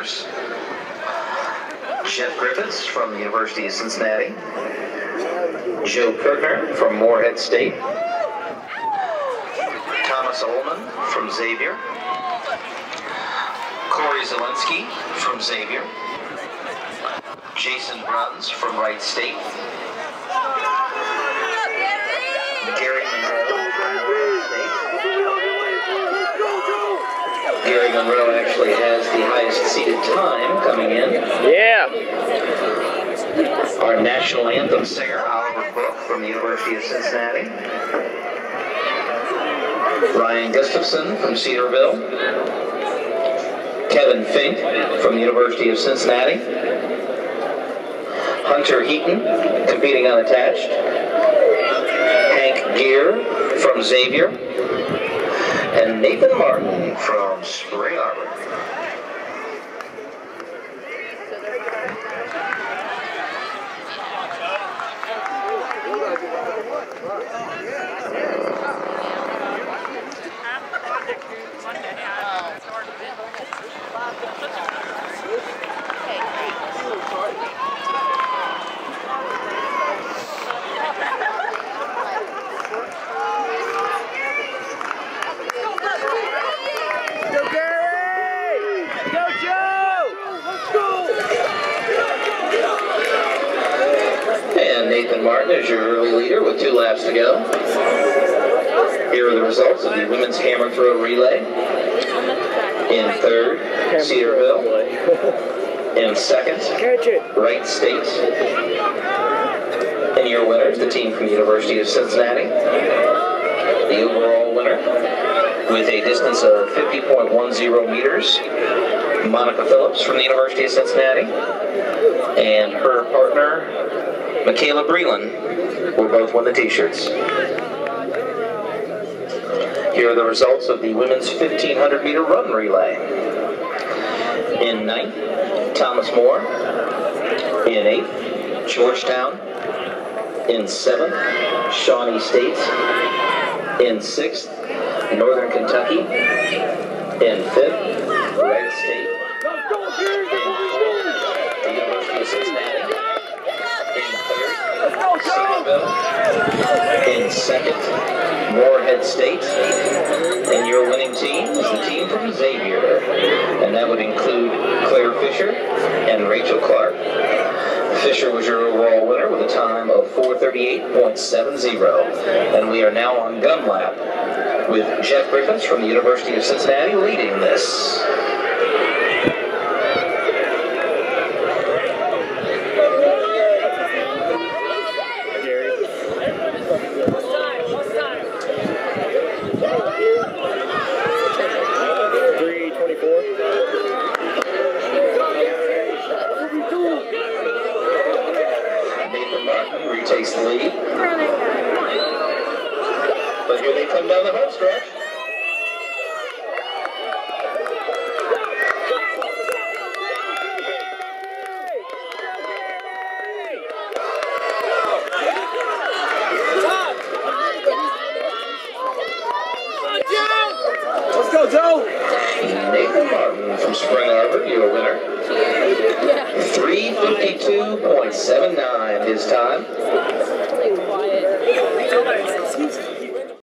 winners. Jeff Griffiths from the University of Cincinnati. Joe Kirkner from Morehead State. Thomas Ullman from Xavier. Corey Zielinski from Xavier. Jason Bruns from Wright State. Gary Monroe from Wright State. Gary Monroe actually has the highest seated time coming in. Yeah. Our national anthem singer, Oliver Book from the University of Cincinnati. Ryan Gustafson from Cedarville. Kevin Fink from the University of Cincinnati. Hunter Heaton, competing unattached. Hank Gear from Xavier. And Nathan Martin from Spring Arbor. Nathan Martin is your early leader with 2 laps to go. Here are the results of the women's hammer throw relay. In third, Cedarville. In second, Wright State. And your winners, the team from the University of Cincinnati. The overall winner, with a distance of 50.10 meters, Monica Phillips from the University of Cincinnati. And her partner, Michaela Breland, will both win the t-shirts. Here are the results of the women's 1,500 meter run relay. In 9th, Thomas Moore. In 8th, Georgetown. In 7th, Shawnee State. In 6th, Northern Kentucky. In 5th, Wright State. The University of Cincinnati. Cedarville. In 2nd, Morehead State. And your winning team is the team from Xavier. And that would include Claire Fisher and Rachel Clark. Fisher was your overall winner with a time of 4:38.70. And we are now on gun lap with Jeff Griffiths from the University of Cincinnati leading this. Takes the lead. But here they come down the home stretch. Let's go, Joe! Nathan Martin from Spring Arbor, your winner. 3:52.79 his time.